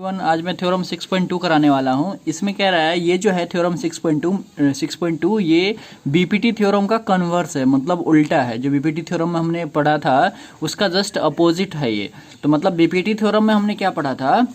आज मैं थ्योरम 6.2 कराने वाला हूँ। इसमें कह रहा है ये जो है थ्योरम 6.2 ये बीपीटी थ्योरम का कन्वर्स है, मतलब उल्टा है। जो बीपीटी थ्योरम में हमने पढ़ा था उसका जस्ट अपोजिट है ये। तो मतलब बीपीटी थ्योरम में हमने क्या पढ़ा था,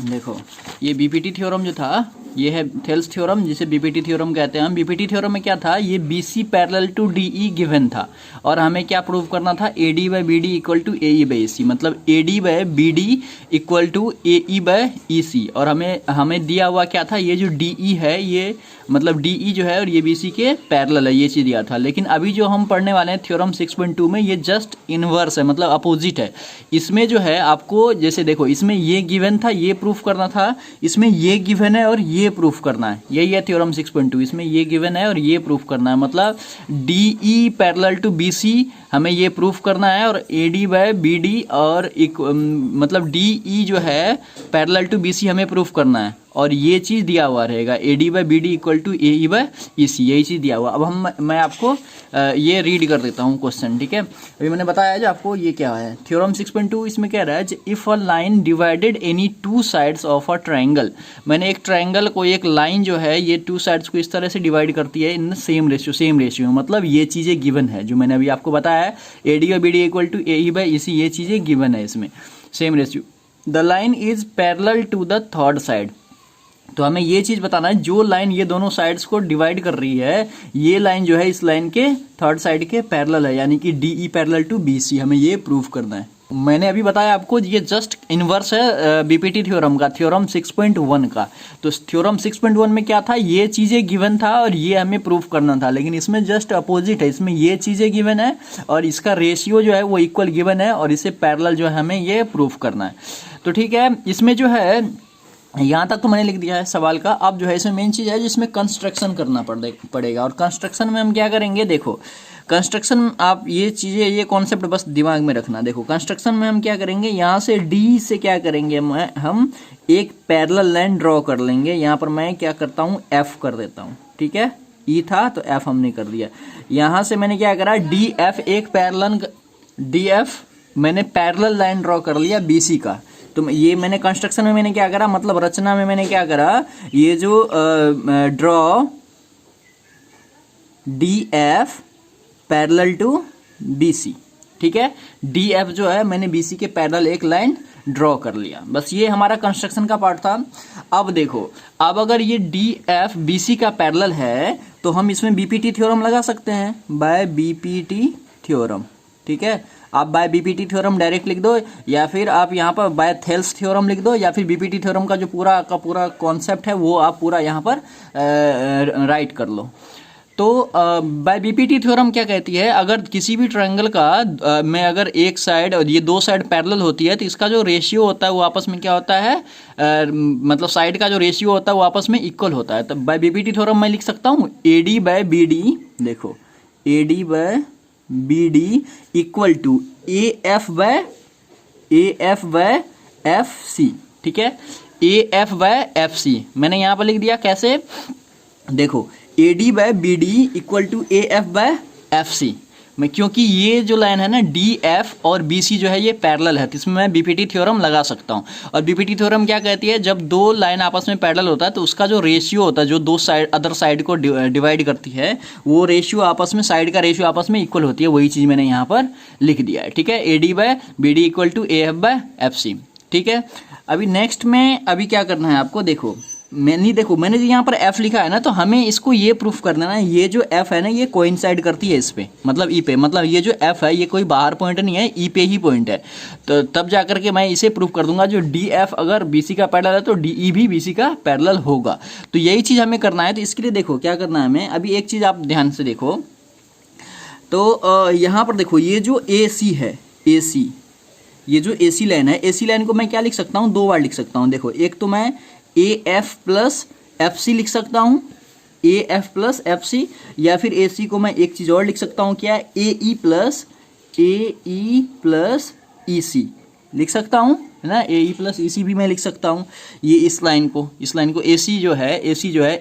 देखो ये बीपीटी थ्योरम जो था ये है थेल्स थ्योरम, जिसे बीपीटी थ्योरम कहते हैं हम। बीपीटी थ्योरम में क्या था, ये BC parallel to DE given था और हमें क्या प्रूव करना था, AD by BD equal to AE by EC, मतलब AD by BD equal to AE by EC. और हमें दिया हुआ क्या था, ये जो डीई है ये मतलब डीई जो है और ये बीसी के पैरेलल है, ये चीज़ दिया था। लेकिन अभी जो हम पढ़ने वाले हैं थ्योरम 6.2 में ये जस्ट इनवर्स है, मतलब अपोजिट है। इसमें जो है आपको जैसे देखो इसमें ये गिवन था, ये प्रूफ करना था, इसमें ये गिवन है और ये प्रूफ करना है। यही है थ्योरम 6.2, इसमें ये गिवन है और ये प्रूफ करना है, मतलब डीई पैरेलल टू बीसी हमें ये प्रूफ करना है और एडी बाय बीडी और मतलब डीई जो है पैरेलल टू बीसी हमें प्रूफ करना है। और ये चीज़ दिया हुआ रहेगा AD by BD equal to AE by EC, यही चीज़ दिया हुआ। अब मैं आपको ये रीड कर देता हूँ क्वेश्चन, ठीक है। अभी मैंने बताया जो आपको ये क्या है थ्योरम 6.2, इसमें कह रहा है if a line divided any two sides of a triangle. मैंने एक ट्रायंगल को, एक लाइन जो है ये टू साइड्स को इस तरह से डिवाइड करती है इन सेम रेशियो, मतलब ये चीज़ें गिवन है जो मैंने अभी आपको बताया है, AD by BD equal to AE by EC, ये चीज़ें गिवन है इसमें same ratio. The line is parallel to the third side. तो हमें ये चीज बताना है, जो लाइन ये दोनों साइड्स को डिवाइड कर रही है ये लाइन जो है इस लाइन के थर्ड साइड के पैरेलल है, यानी कि डीई पैरेलल टू बीसी, हमें ये प्रूव करना है। मैंने अभी बताया आपको ये जस्ट इनवर्स है बीपीटी थ्योरम का, थ्योरम 6.1 का। तो थ्योरम 6.1 में क्या था, ये चीज़ें गिवन था और ये हमें प्रूफ करना था, लेकिन इसमें जस्ट अपोजिट है। इसमें ये चीज़ें गिवन है और इसका रेशियो जो है वो इक्वल गिवन है और इसे पैरेलल जो है हमें ये प्रूफ करना है। तो ठीक है, इसमें जो है यहाँ तक तो मैंने लिख दिया है सवाल का। अब जो है इसमें मेन चीज़ है जिसमें कंस्ट्रक्शन करना पड़ेगा। और कंस्ट्रक्शन में हम क्या करेंगे, देखो कंस्ट्रक्शन आप ये चीज़ें, ये कॉन्सेप्ट बस दिमाग में रखना। देखो कंस्ट्रक्शन में हम क्या करेंगे, यहाँ से डी से क्या करेंगे, हम एक पैरेलल लाइन ड्रॉ कर लेंगे। यहाँ पर मैं क्या करता हूँ, एफ कर देता हूँ, ठीक है। ई था तो एफ हमने कर दिया। यहाँ से मैंने क्या करा, डी एफ एक पैरेलल, डी एफ मैंने पैरेलल लाइन ड्रॉ कर लिया बीसी का। तो ये मैंने कंस्ट्रक्शन में मैंने क्या करा, मतलब रचना में मैंने क्या करा, ये जो draw D F parallel to BC, ठीक है। डी एफ जो है मैंने बीसी के पैरेलल एक लाइन ड्रॉ कर लिया, बस ये हमारा कंस्ट्रक्शन का पार्ट था। अब देखो, अब अगर ये डी एफ बीसी का पैरेलल है तो हम इसमें बीपीटी थ्योरम लगा सकते हैं, बाय बीपीटी थ्योरम, ठीक है। आप बाय बीपीटी थ्योरम डायरेक्ट लिख दो, या फिर आप यहाँ पर बाय थेल्स थ्योरम लिख दो, या फिर बीपीटी थ्योरम का जो पूरा कॉन्सेप्ट है वो आप पूरा यहाँ पर राइट कर लो। तो बाय बीपीटी थ्योरम क्या कहती है, अगर किसी भी ट्रायंगल का में अगर एक साइड और ये दो साइड पैरेलल होती है तो इसका जो रेशियो होता है वो आपस में क्या होता है, मतलब साइड का जो रेशियो होता है वो आपस में इक्वल होता है। तो बाय बीपीटी थ्योरम मैं लिख सकता हूँ एडी बाय बीडी, देखो AD by BD equal to A F by F C, ठीक है। A F by F C मैंने यहाँ पर लिख दिया, कैसे, देखो AD by BD equal to A F by F C में, क्योंकि ये जो लाइन है ना डी एफ और बी सी जो है ये पैरेलल है, तो इसमें मैं बीपीटी थ्योरम लगा सकता हूँ। और बीपीटी थ्योरम क्या कहती है, जब दो लाइन आपस में पैरेलल होता है तो उसका जो रेशियो होता है, जो दो साइड अदर साइड को डिवाइड करती है, वो रेशियो आपस में, साइड का रेशियो आपस में इक्वल होती है। वही चीज़ मैंने यहाँ पर लिख दिया है, ठीक है। A D by B D equal to A F by F C, ठीक है। अभी नेक्स्ट में अभी क्या करना है आपको, देखो मैंने जो यहाँ पर f लिखा है ना, तो हमें इसको ये प्रूफ करना है, ये जो f है ना ये कोइंसाइड करती है इस पे, मतलब ई पे, मतलब ये जो f है ये कोई बाहर पॉइंट नहीं है, ई पे ही पॉइंट है। तो तब जा करके मैं इसे प्रूफ कर दूंगा, जो डी एफ अगर बीसी का पैरेलल है तो डी ई भी बीसी का पैरेलल होगा। तो यही चीज़ हमें करना है। तो इसके लिए देखो क्या करना है हमें, अभी एक चीज़ आप ध्यान से देखो, तो यहाँ पर देखो ये जो ए सी है, ए सी, ये जो ए सी लाइन है, ए सी लाइन को मैं क्या लिख सकता हूँ, दो बार लिख सकता हूँ। देखो एक तो मैं A F plus F C लिख सकता हूँ, A F plus F C, या फिर ए सी को मैं एक चीज़ और लिख सकता हूँ, क्या, ए ई प्लस ई सी लिख सकता हूँ, है ना। ए ई प्लस ई सी भी मैं लिख सकता हूँ। ये इस लाइन को ए सी जो है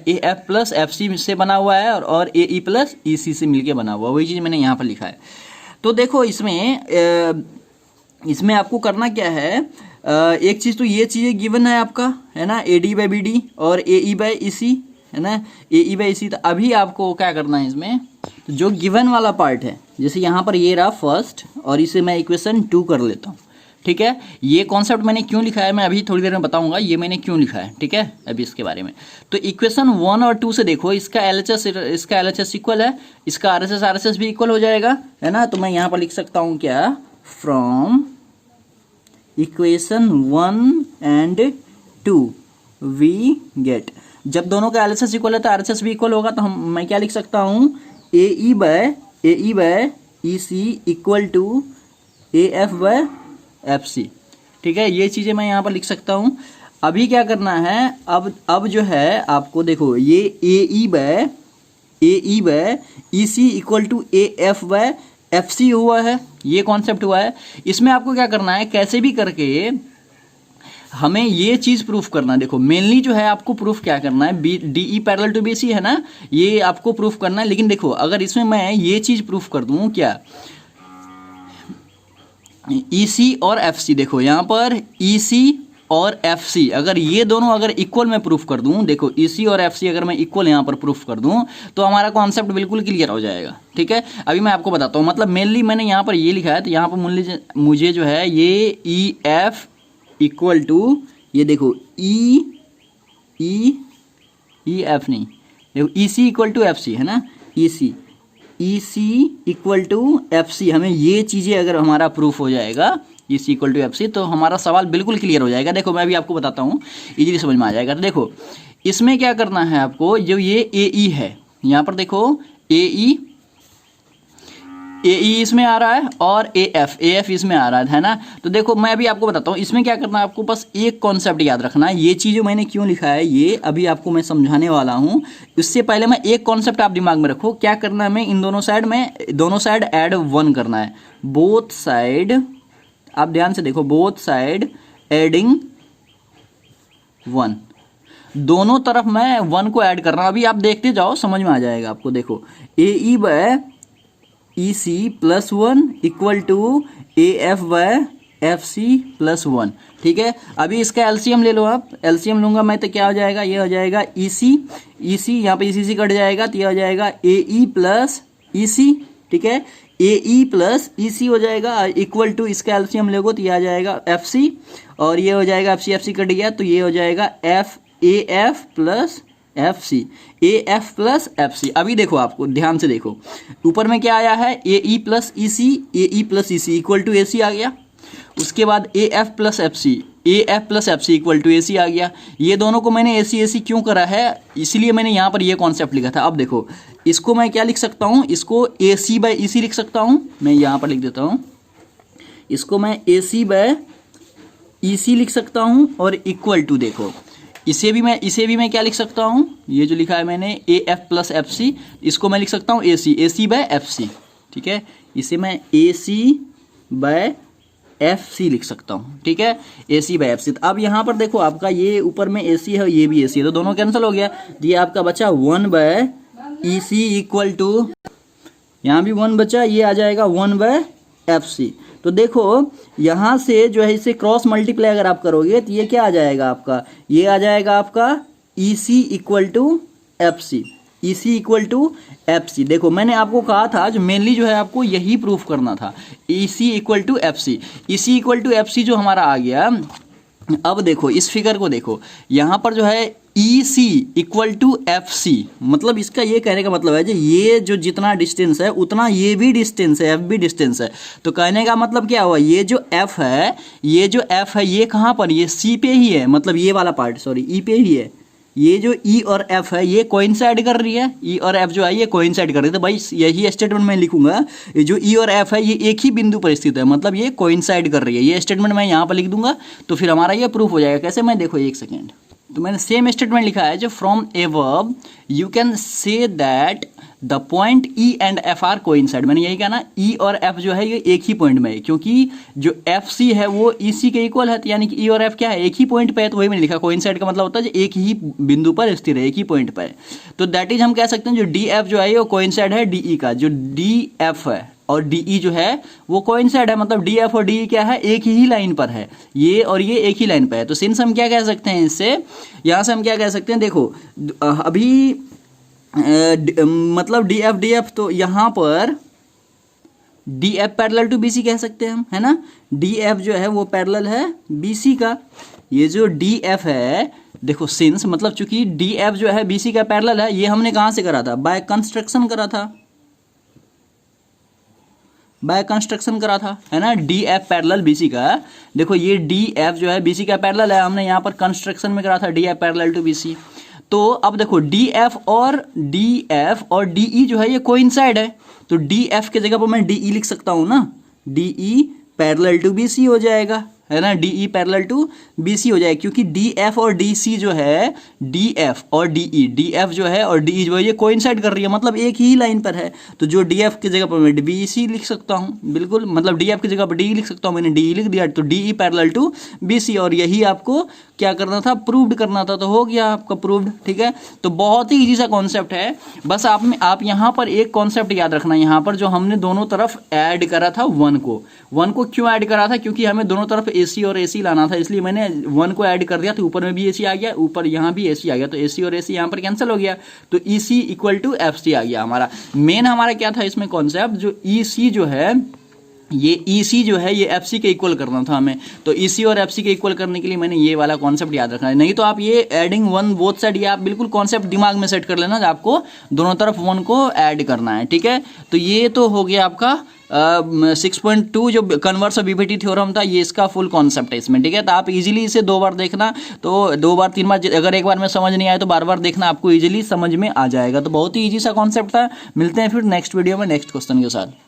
A F plus F C से बना हुआ है और ए ई प्लस ई सी से मिलके बना हुआ है, वही चीज़ मैंने यहाँ पर लिखा है। तो देखो इसमें आपको करना क्या है, एक चीज़ तो ये चीज़ें गिवन है आपका, है ना, AD बाई BD और AE बाई EC, है ना, AE बाई EC। तो अभी आपको क्या करना है इसमें, तो जो गिवन वाला पार्ट है, जैसे यहाँ पर ये रहा फर्स्ट और इसे मैं इक्वेशन 2 कर लेता हूँ, ठीक है। ये कॉन्सेप्ट मैंने क्यों लिखा है मैं अभी थोड़ी देर में बताऊंगा, ये मैंने क्यों लिखा है, ठीक है, अभी इसके बारे में। तो इक्वेशन 1 और 2 से देखो, इसका LHS इक्वल है, इसका RHS भी इक्वल हो जाएगा, है ना। तो मैं यहाँ पर लिख सकता हूँ क्या, from equation 1 and 2 we get, जब दोनों का LHS इक्वल है तो RHS भी इक्वल होगा, तो मैं क्या लिख सकता हूँ, AE by EC equal to AF by FC, ठीक है। ये चीज़ें मैं यहाँ पर लिख सकता हूँ। अभी क्या करना है, अब जो है आपको देखो, ये AE by EC equal to AF by FC हुआ है, ये कॉन्सेप्ट हुआ है। इसमें आपको क्या करना है, कैसे भी करके हमें ये चीज़ प्रूफ करना है। देखो मेनली जो है आपको प्रूफ क्या करना है, DE पैरेलल टू BC है ना, ये आपको प्रूफ करना है। लेकिन देखो अगर इसमें मैं ये चीज़ प्रूफ कर दूँ क्या, EC और FC, देखो यहाँ पर EC और FC अगर ये दोनों अगर इक्वल मैं प्रूफ कर दूं, देखो EC और FC अगर मैं इक्वल यहाँ पर प्रूफ कर दूं तो हमारा कॉन्सेप्ट बिल्कुल क्लियर हो जाएगा, ठीक है। अभी मैं आपको बताता हूँ, मतलब मेनली मैंने यहाँ पर ये लिखा है, तो यहाँ पर मुझे जो है ये EF इक्वल टू, ये देखो EF नहीं, देखो EC इक्वल टू FC है ना, EC इक्वल टू FC, हमें ये चीज़ें अगर हमारा प्रूफ हो जाएगा EC इक्वल टू FC, तो हमारा सवाल बिल्कुल क्लियर हो जाएगा। देखो मैं अभी आपको बताता हूँ, इजीली समझ में आ जाएगा। तो देखो इसमें क्या करना है आपको, जो ये AE है, यहाँ पर देखो AE इसमें आ रहा है और AF इसमें आ रहा है ना। तो देखो मैं अभी आपको बताता हूँ, इसमें क्या करना है आपको, बस एक कॉन्सेप्ट याद रखना है। ये चीज़ें मैंने क्यों लिखा है ये अभी आपको मैं समझाने वाला हूँ। इससे पहले मैं एक कॉन्सेप्ट आप दिमाग में रखो, क्या करना है, मैं इन दोनों साइड ऐड 1 करना है, बोथ साइड, आप ध्यान से देखो, बोथ साइड एडिंग 1, दोनों तरफ मैं 1 को ऐड कर रहा हूँ। अभी आप देखते जाओ, समझ में आ जाएगा आपको। देखो AE by EC plus 1 equal to AF by FC plus 1, ठीक है। अभी इसका LCM ले लो आप, LCM लूंगा मैं तो क्या हो जाएगा, ये हो जाएगा EC यहाँ पे EC कट जाएगा तो ये हो जाएगा AE प्लस EC, ठीक है, AE प्लस EC हो जाएगा इक्वल टू, इसका LCM लोगे तो ये आ जाएगा FC और ये हो जाएगा FC कट गया तो ये हो जाएगा AF plus AF plus FC। अभी देखो आपको ध्यान से देखो, ऊपर में क्या आया है, AE plus EC equal to AC आ गया। उसके बाद AF plus FC equal to AC आ गया। ये दोनों को मैंने AC क्यों करा है, इसलिए मैंने यहाँ पर ये कॉन्सेप्ट लिखा था। अब देखो इसको मैं क्या लिख सकता हूँ, इसको AC बाय EC लिख सकता हूँ, मैं यहाँ पर लिख देता हूँ, इसको मैं AC बाय EC लिख सकता हूँ और इक्वल टू, देखो इसे भी मैं क्या लिख सकता हूँ, ये जो लिखा है मैंने AF प्लस FC, इसको मैं लिख सकता हूँ AC बाय FC, ठीक है, इसे मैं AC बाय FC लिख सकता हूँ, ठीक है, AC बाय FC। तो अब यहाँ पर देखो आपका ये ऊपर में AC है, ये भी AC है, तो दोनों कैंसिल हो गया, ये आपका बचा 1 बाय EC इक्वल टू, यहाँ भी 1 बचा, ये आ जाएगा 1 बाय FC। तो देखो यहाँ से जो है इसे क्रॉस मल्टीप्लाई अगर आप करोगे तो ये क्या आ जाएगा आपका, ये आ जाएगा आपका EC इक्वल टू FC। देखो मैंने आपको कहा था जो मेनली जो है आपको यही प्रूफ करना था, EC इक्वल टू FC जो हमारा आ गया। अब देखो इस फिगर को देखो, यहाँ पर जो है EC इक्वल टू FC, मतलब इसका ये कहने का मतलब है जो ये जो जितना डिस्टेंस है उतना ये भी डिस्टेंस है, F भी डिस्टेंस है। तो कहने का मतलब क्या हुआ, ये जो F है ये कहाँ पर, ये C पे ही है, मतलब ये वाला पार्ट सॉरी E पे ही है। ये जो E और F है ये कोइंसाइड कर रही है, E और F जो है ये कोइंसाइड कर रही है। तो भाई यही स्टेटमेंट मैं लिखूंगा, ये जो E और F है ये एक ही बिंदु पर स्थित है, मतलब ये कोइंसाइड कर रही है। ये स्टेटमेंट मैं यहाँ पर लिख दूंगा तो फिर हमारा ये प्रूफ हो जाएगा। कैसे, मैं देखो एक सेकेंड, तो मैंने सेम स्टेटमेंट लिखा है जो from above you can say that the point E and F are coincide. मैंने यही कहा ना, E और F जो है ये एक ही पॉइंट में है, क्योंकि जो FC है वो EC के इक्वल है, तो यानी कि E और F क्या है, एक ही पॉइंट पे है। तो वही मैंने लिखा, कोइंसाइड का मतलब होता है जो एक ही बिंदु पर स्थिर है, एक ही पॉइंट पर है। तो दैट इज हम कह सकते हैं जो DF जो है वो कोइंसाइड है DE का, जो DF है और DE जो है वो कोइंसाइड है, मतलब DF और DE क्या है, एक ही लाइन पर है, ये और ये एक ही लाइन पर है। तो सिंस हम क्या कह सकते हैं इससे, यहाँ से हम क्या कह सकते हैं, देखो अभी मतलब DF तो यहाँ पर DF पैरेलल टू BC कह सकते हैं हम, है ना। DF जो है वो पैरेलल है BC का। ये जो DF है, देखो सिंस मतलब चूंकि DF जो है BC का पैरेलल है, ये हमने कहाँ से करा था, बाय कंस्ट्रक्शन करा था, बाय कंस्ट्रक्शन करा था, है ना। DF पैरेलल BC का, देखो ये DF जो है BC का पैरेलल है, हमने यहाँ पर कंस्ट्रक्शन में करा था DF पैरेलल टू BC। तो अब देखो DF और DE जो है ये कोइंसाइड है, तो DF के जगह पर मैं DE लिख सकता हूँ ना, DE पैरेलल टू BC हो जाएगा, है ना। DE पैरेलल टू BC हो जाएगा, क्योंकि DF और DC जो है, DF और DF जो है और DE जो है ये कोइंसाइड कर रही है, मतलब एक ही लाइन पर है। तो जो DF की जगह पर मैं BC लिख सकता हूँ, बिल्कुल, मतलब DF की जगह पर DE लिख सकता हूँ, मैंने DE लिख दिया, तो DE पैरेलल टू BC, और यही आपको क्या करना था, प्रूव्ड करना था, तो हो गया आपका प्रूव्ड, ठीक है। तो बहुत ही इजी सा कॉन्सेप्ट है, बस आप यहाँ पर एक कॉन्सेप्ट याद रखना, यहाँ पर जो हमने दोनों तरफ ऐड करा था 1 को क्यों ऐड करा था, क्योंकि हमें दोनों तरफ AC और AC लाना था, इसलिए मैंने 1 को ऐड कर दिया, तो ऊपर में भी AC आ गया, ऊपर यहाँ भी AC आ गया, तो AC और AC यहाँ पर कैंसिल हो गया, तो EC इक्वल टू FC आ गया हमारा। मेन हमारा क्या था इसमें कॉन्सेप्ट, जो EC जो है, ये EC जो है ये FC के इक्वल करना था हमें, तो EC और FC के इक्वल करने के लिए मैंने ये वाला कॉन्सेप्ट याद रखना है। नहीं तो आप ये एडिंग 1 बोथ साइड, ये आप बिल्कुल कॉन्सेप्ट दिमाग में सेट कर लेना, आपको दोनों तरफ 1 को ऐड करना है, ठीक है। तो ये तो हो गया आपका 6.2 जो कन्वर्स और BPT थ्योरम था, ये इसका फुल कॉन्सेप्ट है इसमें, ठीक है। तो आप इजीली इसे 2 बार देखना, तो 2 बार 3 बार, अगर एक बार में समझ नहीं आए तो बार बार देखना, आपको इजीली समझ में आ जाएगा। तो बहुत ही ईजी सा कॉन्सेप्ट था। मिलते हैं फिर नेक्स्ट वीडियो में नेक्स्ट क्वेश्चन के साथ।